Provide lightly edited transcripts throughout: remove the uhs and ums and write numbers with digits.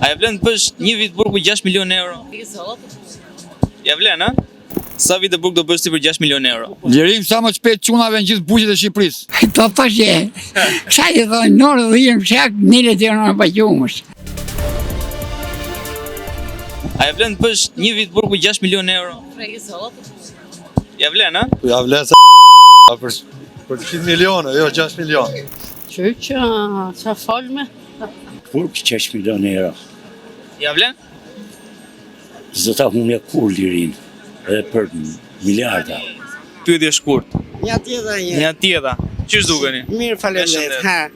A ja vlen të bësh një vit burg për 6 milion euro? Ja vlen, a? Sa vite burg do bësh ti për 6 milion euro? Lirim sa më shpejt çunave në gjithë buzët e Shqipërisë. Po pashe, sa i thonë, nërë dhe jem shak, nile të në pëgjumës. A ja vlen të bësh një vit burg për 6 milion euro? Ja vlen, a? Ja vlen për 100 milione, jo 6 milion. Që falme? Burg 6 milion euro. Ja vlen? Zdo ta humja kur lirin, edhe për miliarda. Pyetje shkurt. Një tjeda një. Një tjeda. Qysh dukeni? Mirë faleminderit. Ha.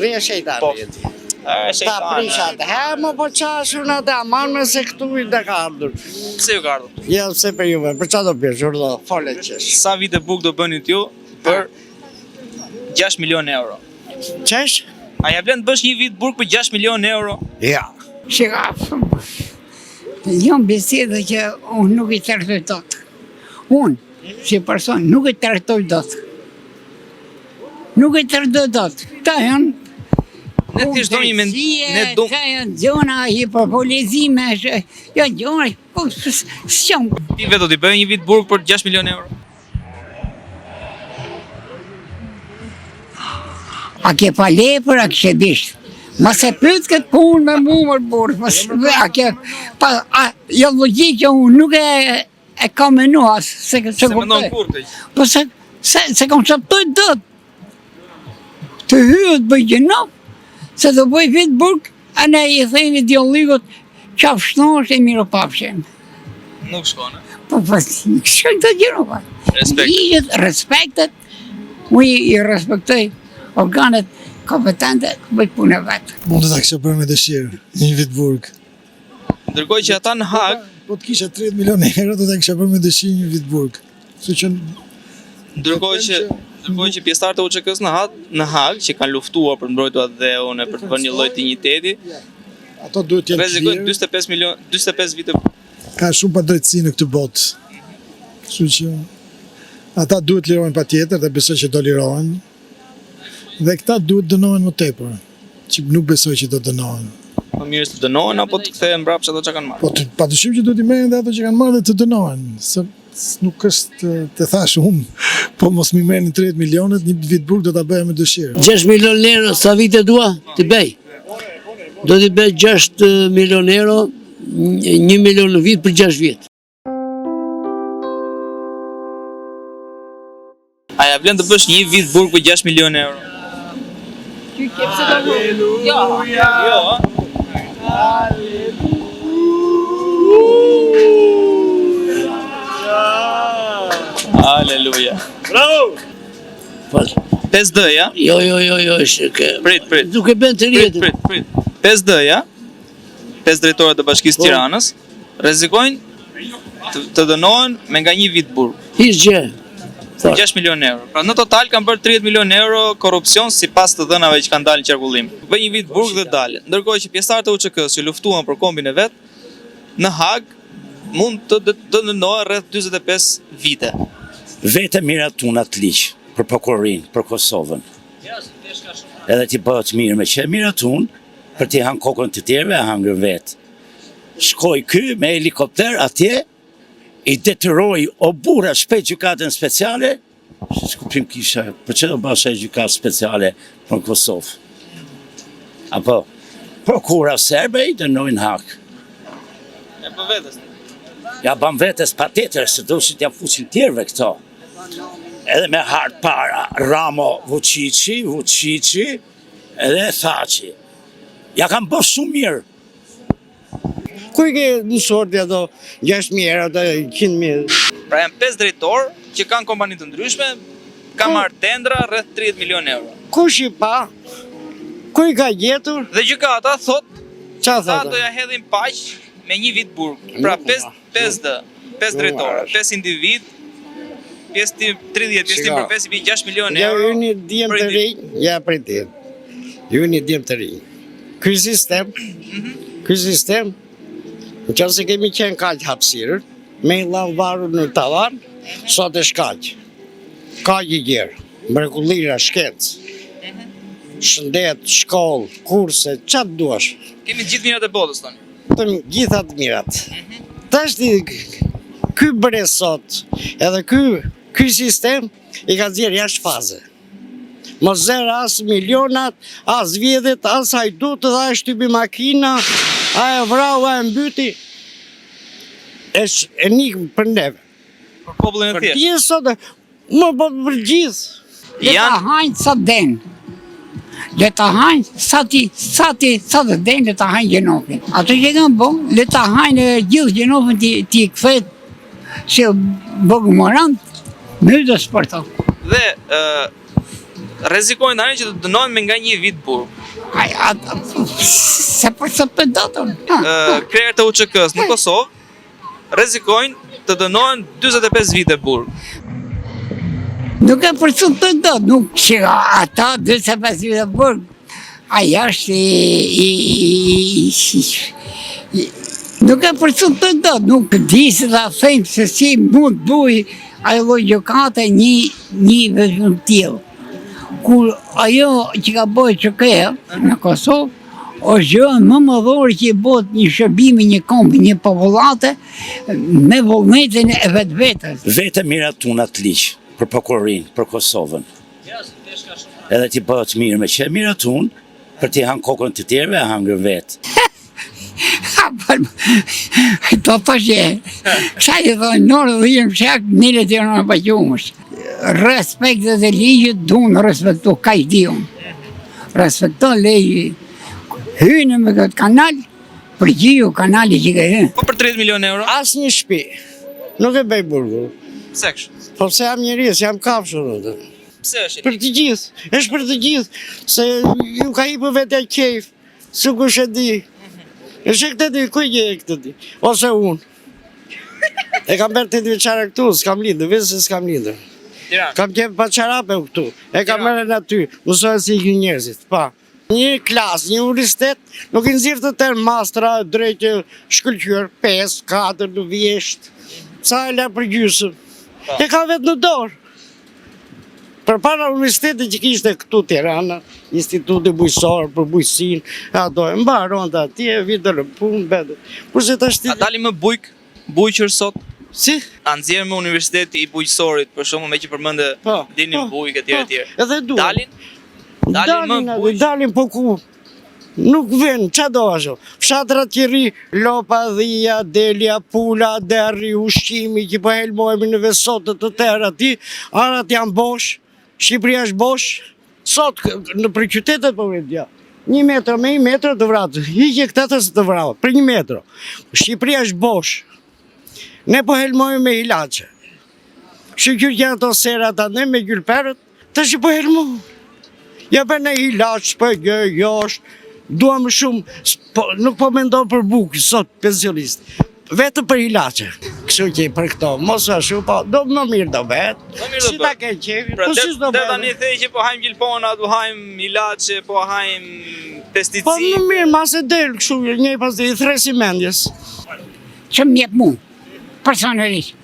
Rria shejtanit. Ta prishat. Ha, më po qashur në ta, manë me se këtu i dhe ka ardhur. Pse ju ka ardhur? Ja, pse për juve, për qa do pjesh, urdo, fale qesh. Sa vite burg do bëni t'ju për 6 milion euro? Qesh? A ja vlen të bësh një vit burg për 6 milion euro? Ja. Shika, jam besedë që unë nuk i tërtoj dot. Unë, si person, nuk i tërtoj dot. Nuk i tërtoj dot. Ta janë Ne thjesht do një ne do ka janë gjona hiperbolizime, janë gjona, po s'jam. ti vetë do t'i bëj një vit burg për 6 milion euro? A ke pa lepër, a kështë disht. Ma se pyt këtë punë me mu më burg, a ke, jo logjik që unë nuk e kam menu asë, se mendon kur të? Po se konceptoj dot. Të hyët bëj gjenop, se do bëj vit burg, a ne i thejnë ideolligot qafshnosh e miro papshem. Nuk shkone. Po, shkën të gjenopa. Respekt. Respektet, mu i respektoj organet kompetente, bëj punë vetë. Mund të ta kisha bërë me dëshirë, një vit burg. Ndërkohë që ata në Hag, Po të kisha 30 milion euro, do ta kisha bërë me dëshirë një vit burg. ndërkohë që pjesëtarët e UÇK-s në Hag, që kanë luftuar për mbrojtur dheun e për të vënë një lloj dinjiteti, Ato duhet jenë rrezikojnë clear. 45 milion, 45 vite. Ka shumë padrejtësi në këtë botë. Kështu që ata duhet lirohen patjetër dhe besoj që do lirohen. Dhe këta duhet dënohen më tepër, që nuk besoj që do dënohen. Më mirë të dënohen apo të kthehen mbrapsht ato që kanë marrë? Po padyshim që duhet i merren dhe ato që kanë marrë dhe të dënohen. Se nuk është të thash unë, po mos mi merrnin 30 milionet, një vit burg do ta bëja me dëshirë. 6 milion euro sa vite dua t'i bëj. Do t'i bëj 6 milion euro, 1 milion në vit për 6 vjet. A ja vlen të bësh një vit burg për 6 milion euro? Jo. Aleluja. Bravo! Fal. 5D, ja? Jo, është ke. Prit. Duke bën të rjetën. Prit. 5D, ja? 5 drejtorët e Bashkisë Tiranës rrezikojnë të dënohen me nga një vit burg. Hiç gjë. 6 milion euro. Pra në total kanë bërë 30 milion euro korrupsion sipas të dhënave që kanë dalë në qarkullim. Bëj një vit burg dhe dalë. Ndërkohë që pjesëtarët e UÇK-s që luftuan për kombin e vet, në Hag mund të dënohen rreth 45 vite. Vete Miratuna të liq për prokurorin, për Kosovën. Edhe ti bëhet mirë me që Miratun, për ti hanë kokën të tjerve, hangër vetë. Shkoj ky me helikopter atje, i detyroi o burra shpejt gjykatën speciale, s'kuptim kisha, për që do basha gjykatë speciale për Kosovë? Apo, prokura serbe i dënojnë Hag. E për vetës. Ja ban vetes pa tjetër, se do si t'ja fusin tjerve këto. Edhe me hartë para, Ramo Vučići, edhe Thaçi. Ja kam bërë shumë mirë. Kuj ke në sortja do 6.000 euro, do 100.000? Pra janë 5 drejtorë që kanë kompani të ndryshme, ka marrë tendra rreth 30 milion euro. Kush i pa? Kuj ka gjetur? Dhe gjykata thot, Qa ta thotë? do ja hedhin paq me një vit burg. Pra 5 drejtorë, 5 individ, pjesë tim 30, pjesë tim për 5 i bie 6 milion Ja, euro. ju një djem të rinj, ja pritit. Ju një djem të rinj. Ky sistem, në qënë se kemi qenë kaq hapsirë, me i lavvarur në tavan, sot e shkaq. Kaq i gjerë, mrekullira shkencë. shëndet, shkollë, kurse, çfarë duash? Kemi të gjithë mirat e botës tani. Të gjitha të mirat. Tash ky bre sot, edhe ky sistem i ka nxjerr jashtë faze. Mos zer as milionat, as vjedhet, as hajdut, dhe a shtypi makina, a e vrau, a e mbyti. E nikëm për neve. Për popullin e Për thjeshtë. gjithë sot, më për gjithë. Le ta hajnë sa den. Le ta hajnë sa të den, le ta hajnë gjenofin. Ato që kanë bo, le ta hajnë gjithë gjenofin ti këthet që bëgë morant, në do sporto. Dhe rrezikojnë tani që të dënohen me nga një vit burg. Se për së për dotën. Krerët e UÇK-s në Kosovë rrezikojnë të dënohen 45 vite burg. Nuk e për së për dotë, nuk që ata 25 vite burg, aja është nuk e për së për dotë, nuk di se da thejmë se si mund buj ajo gjykate një vetëm tillë. Kur ajo që ka bëjë QK-ja në Kosovë, është gjë më mëdhore që i bëhet një shërbimi, një kombi, një popullate me vullnetin e vetvetes. Vete mirat tuna të liq për prokurorin, për Kosovën. Edhe ti bëhet mirë me që mirat tun, për ti hanë kokën të tjerëve, hangër vetë. Do të që, qa i thonë, nërë dhe jem shak, nile të në pëgjumësh. Respektet e ligjit dunë respektu, ka i dion. Respekto lejë. Hynë me këtë kanal, përgjiu kanali që ka hynë. Po për 30 milion euro? As një shtëpi, nuk e bëj burgu. Pse kështu? Po pse jam njerëz, jam kafshur. Pse është? Për të gjithë, është për të gjithë, se ju ka hipë vetë e kejf, su kush e di. Është këtë di, kuj je e këtë di, ose unë. E kam bërë 8 vjeçare këtu, s'kam lidhë, vëzë se s'kam lidhë. Kam qenë pa qarape këtu, e kam mërë në aty, mësojë si i njerëzit, pa. Një klasë, një universitet, nuk i nëzirë të tërë mastra, drejtë shkëllqyër, 5, 4, në vjeshtë, sa e la për gjysëm. E ka vetë në dorë. Për para universitetit që kishte këtu Tirana, instituti bujësor për bujësin, ato e mbaron të atje, vidër në punë, bedë. Kurse të ashtë... A dali më bujqër sot? Si? A nxjerrë me universiteti i bujqësorit, për shumë me që përmënde dinin bujk e tjere. Edhe duhet. Dalin? Dalin më bujq? Dalin po ku? Nuk vjen, qa do ashtu? Fshatrat që ri, Lopa, Dhia, Delia, Pula, Derri, ushqimi që po helmojmë në vesotët të tërë ati, arat janë bosh, Shqipëria është bosh, sot në për qytetet po vetë ja. 1 metër me 1 metër të vratë, hikje këtë të vratë, për 1 metër. Shqipëria është bosh, ne po helmojmë me ilaçe. Shqyqyr që ato serat atë ne me gjylperët, të që po helmojmë. Ja për në ilaç, për josh, duam shumë, nuk po mendoj për bukë, sot pensionist. Vetë për ilaçe. Kështu që për këto, mos ashtu, po, do më mirë do vetë. Si ta ke qevi, po si s'do vetë. vetë. Tani thej që po hajmë gjilpona, po hajmë ilaçe, po hajmë pesticid. Po më mirë, mas e delë kështu, një pas dhe i thresi mendjes. Që më jep mu, personalisht.